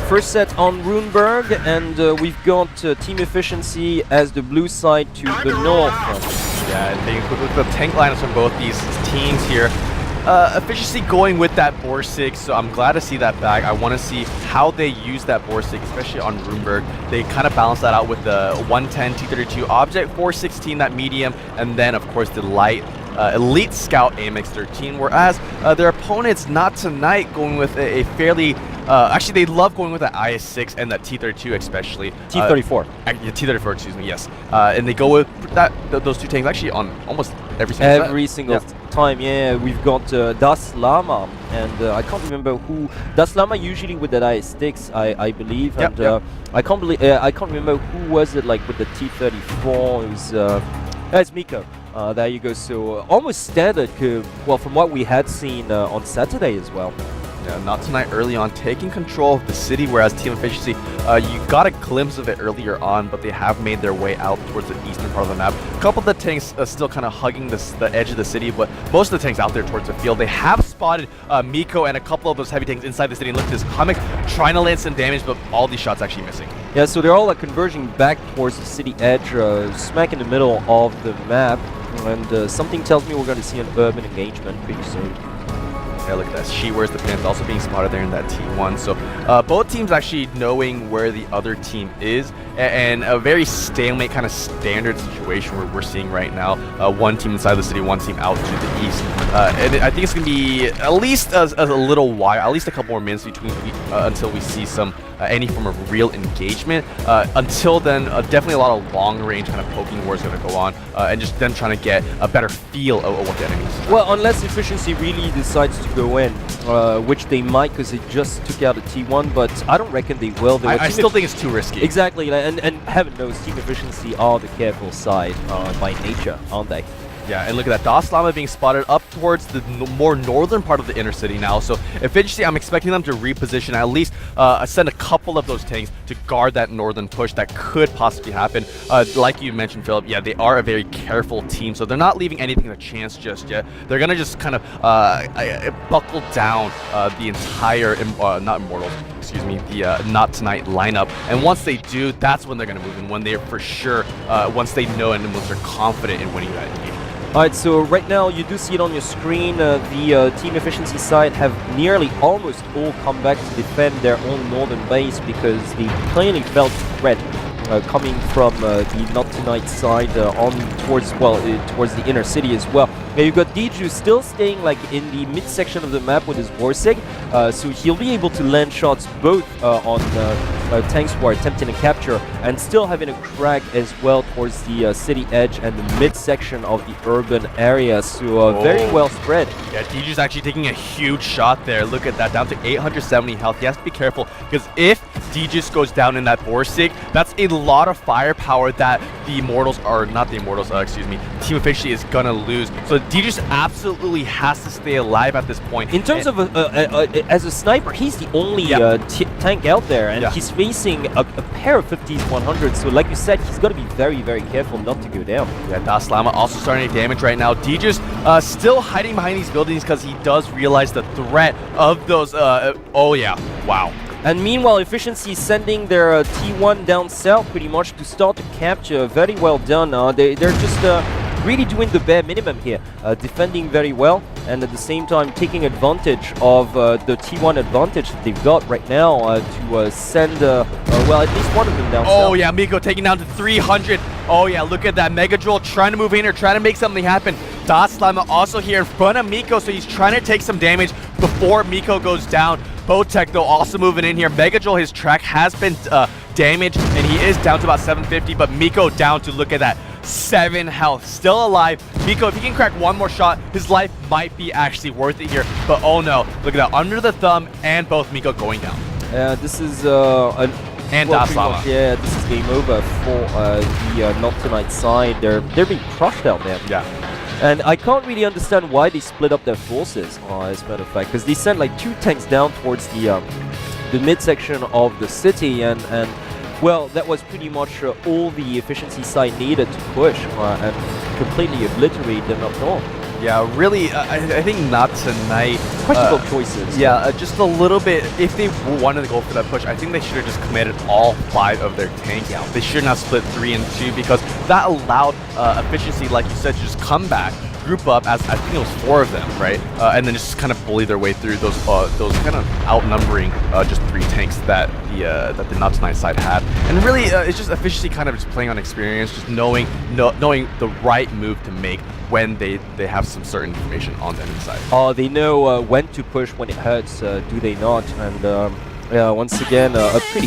first set on Runeberg, and we've got Team Efficiency as the blue side to the north. Yeah, I think with the tank lineups from both these teams here, Efficiency going with that Boar 6, so I'm glad to see that back. I want to see how they use that Boar 6, especially on Runeberg. They kind of balance that out with the 110 T32 object, 416 that medium, and then of course the light Elite Scout AMX-13, whereas their opponents, not tonight, going with a fairly actually, they love going with that IS-6 and that T-32 especially. T-34. Yeah, T-34, excuse me, yes. And they go with those two tanks actually on almost every single time. Yeah, we've got Das Lama, and I can't remember who. Das Lama usually with that IS-6, I believe. And I can't remember who was it like with the T-34. It was it's Miko. There you go. So almost standard. Well, from what we had seen on Saturday as well. Yeah, not tonight early on, taking control of the city, whereas Team Efficiency, you got a glimpse of it earlier on, but they have made their way out towards the eastern part of the map. A couple of the tanks still kind of hugging the edge of the city, but most of the tanks out there towards the field. They have spotted Miko and a couple of those heavy tanks inside the city, and look at this Comic trying to land some damage, but all these shots actually missing. Yeah, so they're all like converging back towards the city edge, smack in the middle of the map, and something tells me we're going to see an urban engagement pretty soon. Yeah, look at that. She wears the pins, also being spotted there in that T1. So both teams actually knowing where the other team is, and a very stalemate kind of standard situation where we're seeing right now. One team inside the city, one team out to the east. And I think it's going to be at least a little while, at least a couple more minutes between until we see some any form of real engagement. Until then, definitely a lot of long-range kind of poking war is going to go on, and just them trying to get a better feel of what the enemy is. Well, unless Efficiency really decides to go in, which they might because they just took out a T1, but I don't reckon they will. I still think it's too risky. Exactly, and heaven knows Team Efficiency are the careful side by nature, aren't they? Yeah, and look at that. Das Lama being spotted up towards the more northern part of the inner city now. So Efficiency, I'm expecting them to reposition, at least send a couple of those tanks to guard that northern push that could possibly happen. Like you mentioned, Philip, yeah, they are a very careful team, so they're not leaving anything to chance just yet. They're going to just kind of buckle down the entire, not Immortals, excuse me, the Not Tonight lineup. And once they do, that's when they're going to move in, when they're for sure, once they know and once they're confident in winning that engagement. Alright, so right now you do see it on your screen, the Team Efficiency side have nearly almost all come back to defend their own northern base because they plainly felt threat coming from the Not Tonight side on towards the inner city as well. Now you've got Diju still staying like in the midsection of the map with his Borsig, so he'll be able to land shots both on tanks who are attempting a capture and still having a crack as well towards the city edge and the midsection of the urban area, so very well spread. Yeah, Diju's actually taking a huge shot there. Look at that, down to 870 health. He has to be careful because if Diju goes down in that Borsig, that's a lot of firepower that the Immortals, or not the Immortals, excuse me, Team Efficiency is gonna lose. So Diju absolutely has to stay alive at this point. In terms of as a sniper, he's the only tank out there, and he's facing a pair of 50s 100s, so like you said, he's got to be very, very careful not to go down. Yeah, Das Lama also starting to damage right now. Diju's still hiding behind these buildings because he does realize the threat of those, oh yeah, wow. And meanwhile, Efficiency sending their T1 down south pretty much to start to capture. Very well done. They're just really doing the bare minimum here, defending very well, and at the same time taking advantage of the T1 advantage that they've got right now to send, well, at least one of them down south. Oh yeah, Miko taking down to 300. Oh yeah, look at that. Megadrill trying to move in or trying to make something happen. Das Lama also here in front of Miko, so he's trying to take some damage before Miko goes down. Botech though also moving in here. Megadrill, his track has been damaged, and he is down to about 750, but Miko down to, look at that, 7 health, still alive. Miko, if he can crack one more shot, his life might be actually worth it here, but oh no, look at that, under the thumb, and both Miko going down. This is and Das Lama. Yeah, this is game over for the Not Tonight side. They're being crushed out there. Yeah. And I can't really understand why they split up their forces, as a matter of fact, because they sent like 2 tanks down towards the midsection of the city, and well, that was pretty much all the Efficiency side needed to push and completely obliterate them up north. Yeah, really, I think not tonight. Questionable choices. Yeah, just a little bit. If they wanted to go for that push, I think they should have just committed all 5 of their tanks. Yeah. They should not split 3 and 2 because that allowed efficiency, like you said, to just come back, group up as I think it was 4 of them, right? And then just kind of bully their way through those kind of outnumbering just 3 tanks that the Not Tonight side had. And really, it's just efficiency, kind of just playing on experience, just knowing the right move to make when they have some certain information on the enemy side. They know when to push when it hurts, do they not? And yeah, once again, a pretty